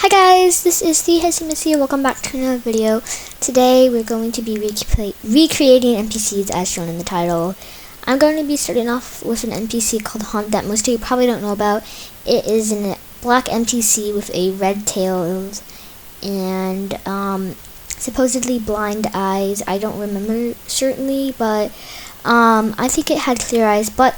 Hi guys, this is the Npcs. Welcome back to another video. Today we're going to be recreating NPCs as shown in the title. I'm going to be starting off with an NPC called Haunt that most of you probably don't know about. It is a black NPC with a red tail and supposedly blind eyes. I don't remember certainly, but I think it had clear eyes. But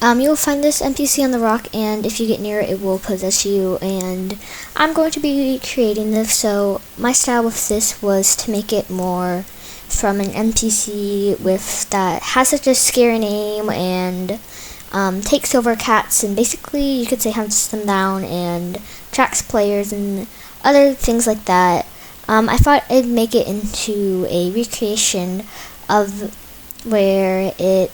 you'll find this NPC on the rock, and if you get near it, it will possess you, and I'm going to be creating this. So my style with this was to make it more from an NPC that has such a scary name and takes over cats, and basically you could say hunts them down and tracks players and other things like that. I thought I'd make it into a recreation of where it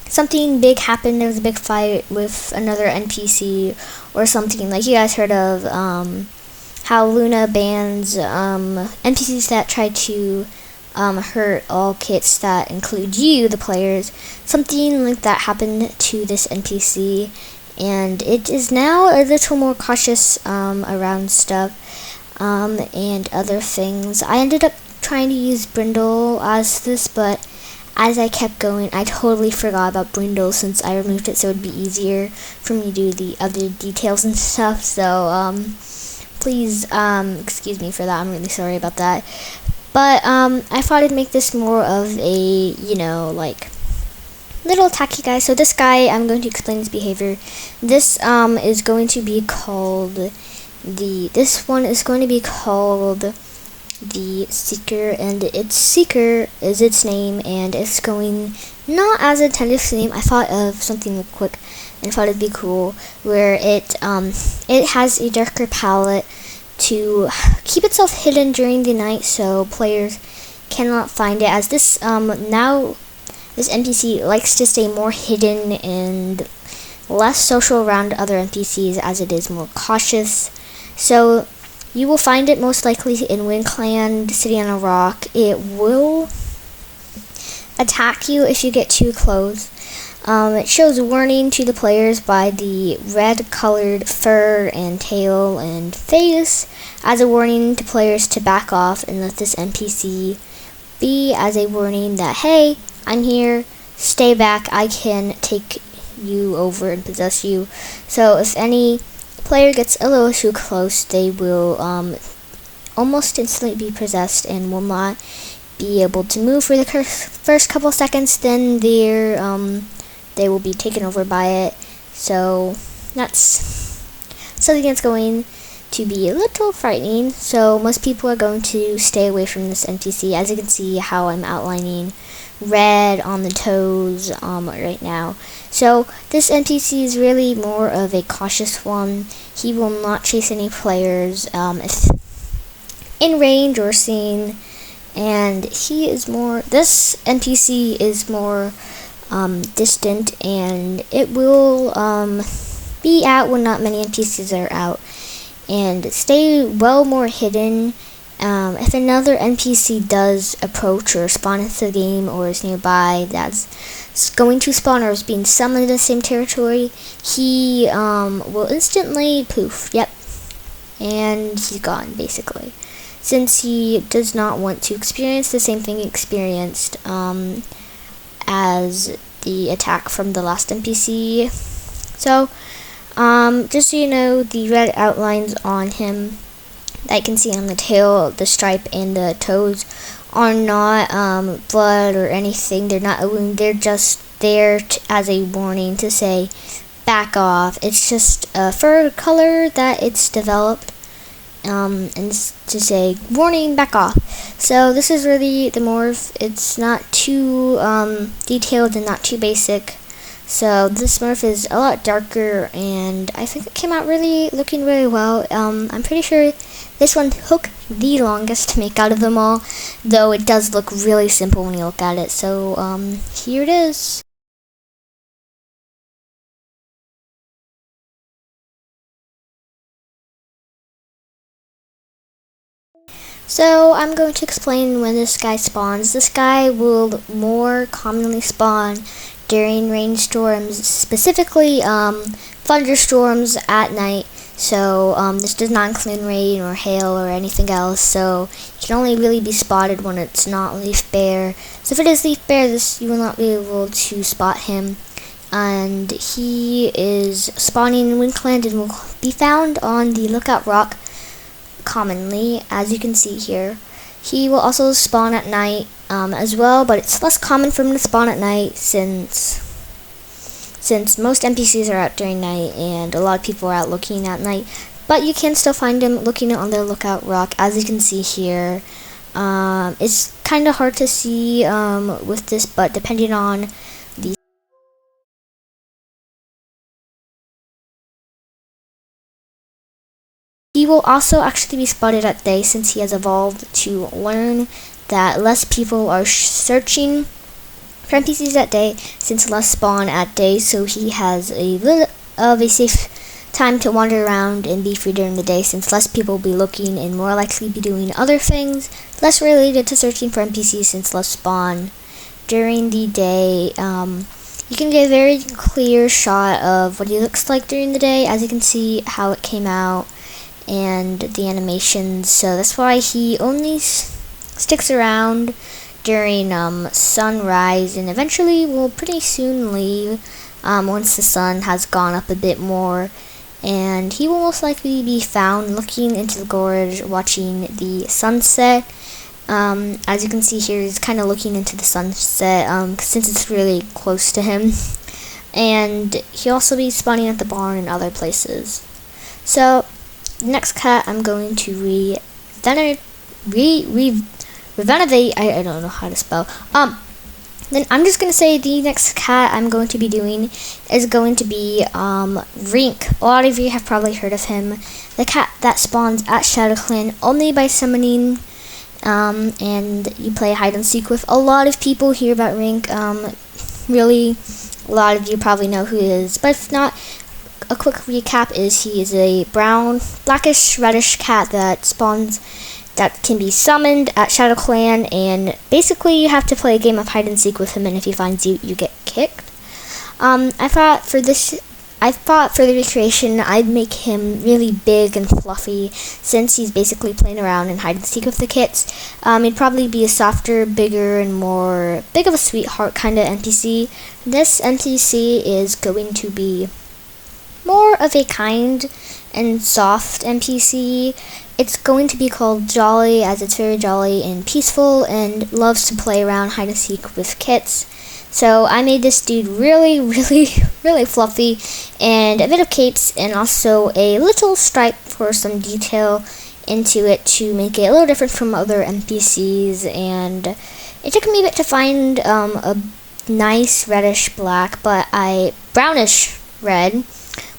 something big happened. There was a big fight with another NPC or something. Like you guys heard of how Luna bans NPCs that try to hurt all kits that include you, the players. Something like that happened to this NPC, and it is now a little more cautious around stuff and other things. I ended up trying to use Brindle as this, but as I kept going, I totally forgot about Brindle since I removed it, so it'd be easier for me to do the other details and stuff. So please excuse me for that. I'm really sorry about that. But I thought I'd make this more of a, like little attacky guy. So this guy, I'm going to explain his behavior. This is going to be called the Seeker, and its Seeker is its name, and it's going not as intended for the name. I thought of something real quick and thought it'd be cool, where it has a darker palette to keep itself hidden during the night, so players cannot find it. As this now this NPC likes to stay more hidden and less social around other NPCs, as it is more cautious. So you will find it most likely in Windclan, sitting on a rock. It will attack you if you get too close. It shows warning to the players by the red colored fur and tail and face as a warning to players to back off and let this NPC be as a warning that, hey, I'm here, stay back, I can take you over and possess you. So if any player gets a little too close, they will almost instantly be possessed and will not be able to move for the first couple seconds. Then they will be taken over by it. So that's something that's going to be a little frightening. So most people are going to stay away from this NPC. As you can see how I'm outlining red on the toes right now. So this NPC is really more of a cautious one. He will not chase any players if in range or seen, and this NPC is more distant, and it will be out when not many NPCs are out, and stay well more hidden. If another NPC does approach or spawn into the game or is nearby that's going to spawn or is being summoned in the same territory, he will instantly poof. Yep. And he's gone, basically. Since he does not want to experience the same thing he experienced as the attack from the last NPC. So, just so you know, the red outlines on him that I can see on the tail, the stripe, and the toes are not blood or anything. They're not a wound. They're just there as a warning to say, back off. It's just a fur color that it's developed, and to say, warning, back off. So this is really the morph. It's not too detailed and not too basic. So this morph is a lot darker, and I think it came out looking really well. I'm pretty sure this one took the longest to make out of them all, though it does look really simple when you look at it. So here it is. So I'm going to explain when this guy spawns. This guy will more commonly spawn during rainstorms, specifically thunderstorms at night. So this does not include rain or hail or anything else. So he can only really be spotted when it's not leaf bare. So if it is leaf bare, you will not be able to spot him. And he is spawning in Winkland and will be found on the Lookout Rock commonly, as you can see here. He will also spawn at night as well, but it's less common for him to spawn at night since most NPCs are out during night and a lot of people are out looking at night. But you can still find him looking on the Lookout Rock, as you can see here. It's kind of hard to see with this, but depending on the he will also actually be spotted at day, since he has evolved to learn that less people are searching for NPCs at day, since less spawn at day, so he has a little of a safe time to wander around and be free during the day, since less people will be looking and more likely be doing other things less related to searching for NPCs, since less spawn during the day. You can get a very clear shot of what he looks like during the day, as you can see how it came out and the animations. So that's why he only sticks around during sunrise, and eventually will pretty soon leave once the sun has gone up a bit more. And he will most likely be found looking into the gorge, watching the sunset. As you can see here, he's kind of looking into the sunset since it's really close to him. And he'll also be spawning at the barn and other places. So the next cat I'm going to renovate. I don't know how to spell. Then I'm just going to say the next cat I'm going to be doing is going to be Rink. A lot of you have probably heard of him. The cat that spawns at Shadow Clan only by summoning, and you play hide and seek with. A lot of people hear about Rink. Really, a lot of you probably know who he is. But if not, a quick recap is he is a brown, blackish, reddish cat that spawns, that can be summoned at Shadow Clan, and basically you have to play a game of hide and seek with him, and if he finds you, you get kicked. I thought for the recreation I'd make him really big and fluffy, since he's basically playing around in hide and seek with the kits. He'd probably be a softer, bigger, and more big of a sweetheart kind of NPC. This NPC is going to be more of a kind and soft NPC. It's going to be called Jolly, as it's very jolly and peaceful and loves to play around hide and seek with kits. So I made this dude really, really, really fluffy, and a bit of capes, and also a little stripe for some detail into it to make it a little different from other NPCs. And it took me a bit to find a nice reddish black, brownish red.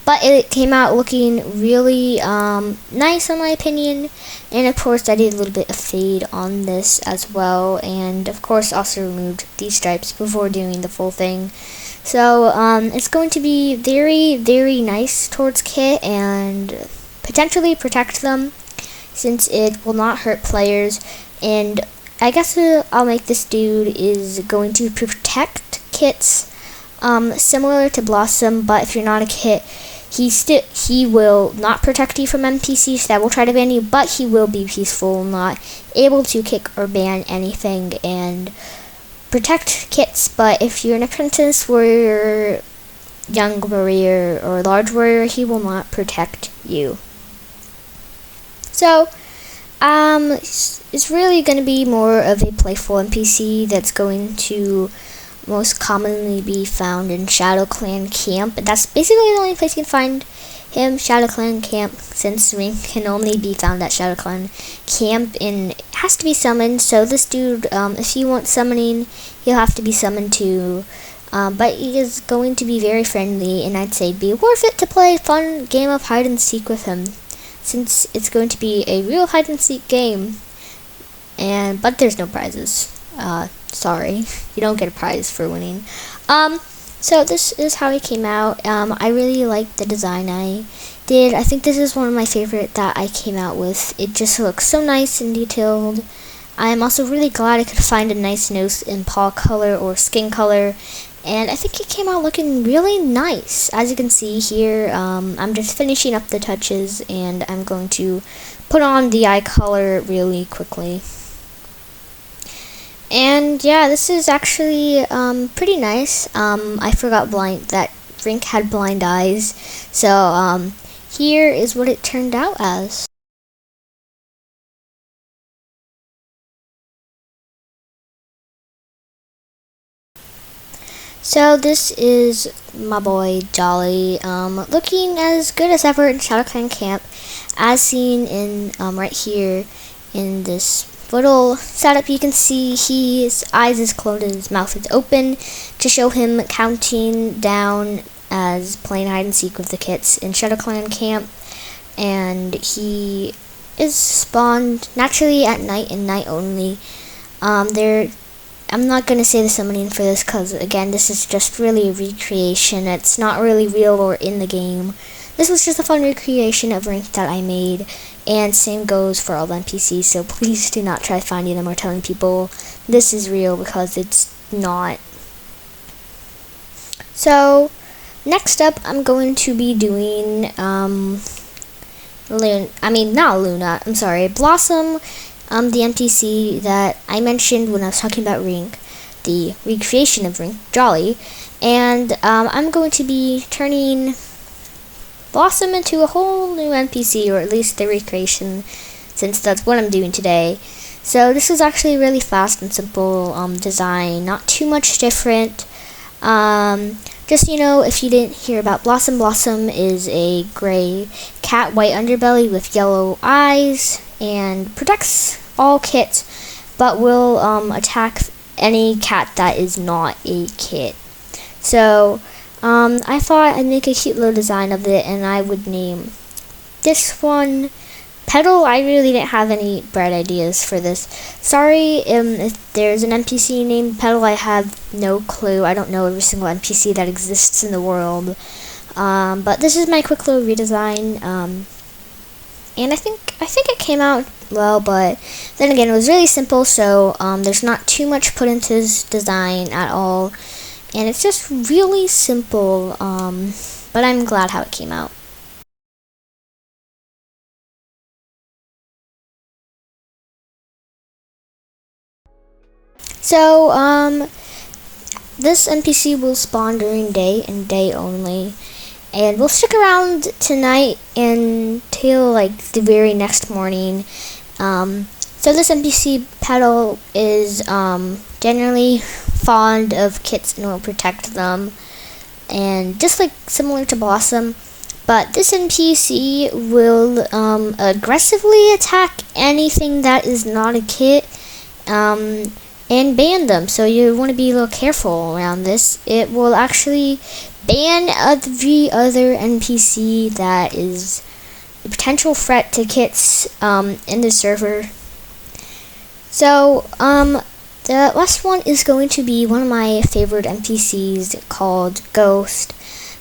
But it came out looking really nice, in my opinion. And of course, I did a little bit of fade on this as well. And of course, also removed these stripes before doing the full thing. So it's going to be very, very nice towards Kit and potentially protect them, since it will not hurt players. And I guess I'll make this dude is going to protect kits, similar to Blossom. But if you're not a kit, he will not protect you from NPCs that will try to ban you, but he will be peaceful, not able to kick or ban anything, and protect kits. But if you're an apprentice, warrior, young warrior, or large warrior, he will not protect you. So it's really going to be more of a playful NPC that's going to most commonly be found in Shadow Clan Camp. That's basically the only place you can find him, Shadow Clan Camp, since Rink can only be found at Shadow Clan Camp, and it has to be summoned. So this dude, if you want summoning, he'll have to be summoned too. But he is going to be very friendly, and I'd say be worth it to play a fun game of hide and seek with him, since it's going to be a real hide and seek game. But there's no prizes. Sorry, you don't get a prize for winning. So this is how he came out. I really like the design I did. I think this is one of my favorite that I came out with. It just looks so nice and detailed. I am also really glad I could find a nice nose in paw color or skin color, and I think it came out looking really nice. As you can see here, I'm just finishing up the touches, and I'm going to put on the eye color really quickly. And yeah, this is actually pretty nice. I forgot that Rink had blind eyes, so here is what it turned out as. So this is my boy Jolly, looking as good as ever in Shadow Clan Camp, as seen in right here in this little setup. You can see his eyes is closed and his mouth is open to show him counting down as playing hide and seek with the kits in Shadow Clan Camp, and he is spawned naturally at night and night only. I'm not going to say the summoning for this because, again, this is just really a recreation. It's not really real or in the game. This was just a fun recreation of Rink that I made, and same goes for all the NPCs, so please do not try finding them or telling people this is real, because it's not. So, next up, I'm going to be doing, Blossom, the NPC that I mentioned when I was talking about Rink, the recreation of Rink, Jolly, and I'm going to be turning Blossom into a whole new NPC, or at least the recreation, since that's what I'm doing today. So this is actually really fast and simple design, not too much different. Just, if you didn't hear about Blossom, Blossom is a gray cat, white underbelly with yellow eyes, and protects all kits, but will attack any cat that is not a kit. So, I thought I'd make a cute little design of it, and I would name this one Petal. I really didn't have any bright ideas for this. Sorry if there's an NPC named Petal. I have no clue. I don't know every single NPC that exists in the world. But this is my quick little redesign. And I think it came out well, but then again, it was really simple, so there's not too much put into this design at all, and it's just really simple, but I'm glad how it came out. So, this NPC will spawn during day and day only, and we'll stick around tonight until like the very next morning. So this NPC Petal is generally fond of kits and will protect them, and just like similar to Blossom, but this NPC will aggressively attack anything that is not a kit, and ban them. So you want to be a little careful around this. It will actually ban every other NPC that is a potential threat to kits in the server. So the last one is going to be one of my favorite NPCs called Ghost.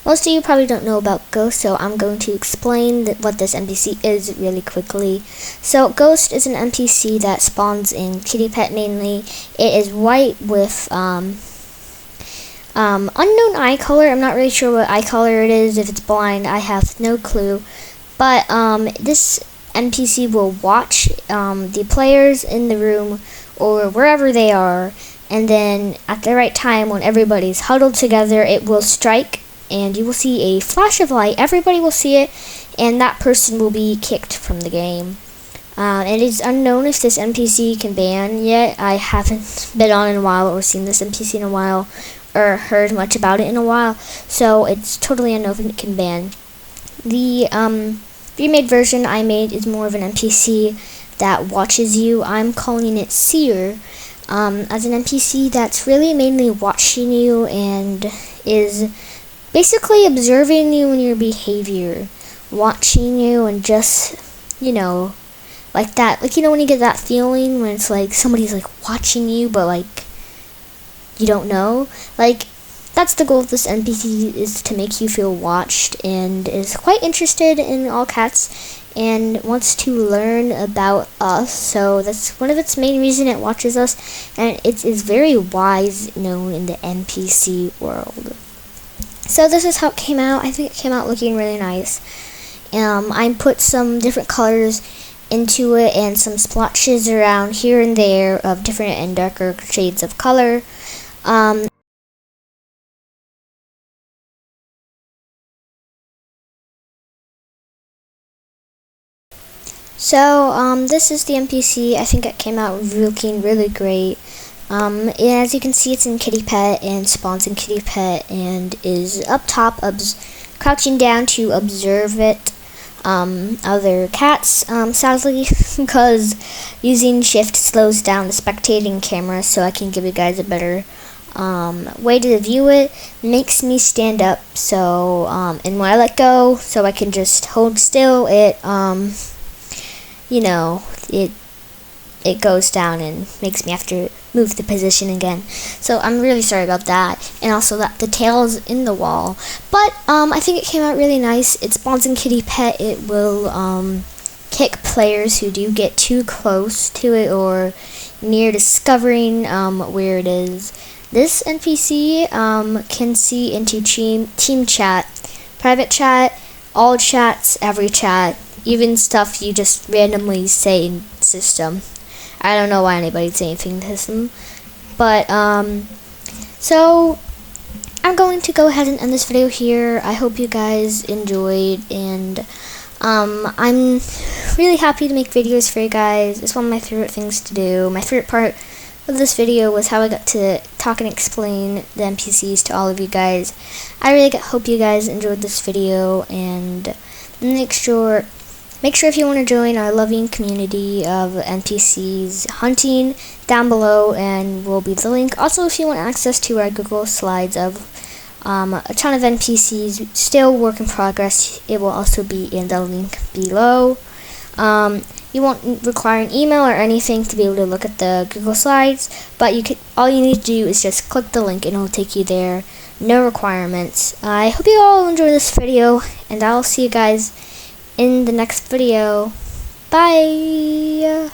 Most of you probably don't know about Ghost, so I'm going to explain what this NPC is really quickly. So Ghost is an NPC that spawns in Kitty Pet mainly. It is white with unknown eye color. I'm not really sure what eye color it is. If it's blind, I have no clue. But this NPC will watch the players in the room or wherever they are, and then at the right time when everybody's huddled together, it will strike, and you will see a flash of light. Everybody will see it, and that person will be kicked from the game. It is unknown if this NPC can ban yet. I haven't been on in a while or seen this NPC in a while or heard much about it in a while, so it's totally unknown if it can ban. The remade version I made is more of an NPC that watches you. I'm calling it Seer, as an NPC that's really mainly watching you and is basically observing you and your behavior, watching you, and just, like that, like, when you get that feeling when it's like somebody's like watching you, but like you don't know, like that's the goal of this NPC, is to make you feel watched, and is quite interested in all cats and wants to learn about us. So that's one of its main reason it watches us, and it is very wise, known in the NPC world. So this is how it came out. I think it came out looking really nice. I put some different colors into it and some splotches around here and there of different and darker shades of color. So this is the NPC. I think it came out looking really great. As you can see, it's in Kitty Pet and spawns in Kitty Pet and is up top, crouching down to observe it. Other cats, sadly, because using shift slows down the spectating camera, so I can give you guys a better way to view it. Makes me stand up, so and when I let go, so I can just hold still, it it goes down and makes me have to move the position again. So I'm really sorry about that, and also that the tail is in the wall. But I think it came out really nice. It spawns in Kitty Pet. It will kick players who do get too close to it or near discovering where it is. This NPC can see into team chat, private chat, all chats, every chat, even stuff you just randomly say in system. I don't know why anybody'd say anything to system. But, so I'm going to go ahead and end this video here. I hope you guys enjoyed, and I'm really happy to make videos for you guys. It's one of my favorite things to do. My favorite part of this video was how I got to talk and explain the NPCs to all of you guys. I really hope you guys enjoyed this video, and make sure if you want to join our loving community of NPCs hunting down below, and will be the link. Also, if you want access to our Google Slides of a ton of NPCs, still work in progress, it will also be in the link below. You won't require an email or anything to be able to look at the Google Slides, but all you need to do is just click the link and it will take you there. No requirements. I hope you all enjoy this video, and I'll see you guys in the next video. Bye!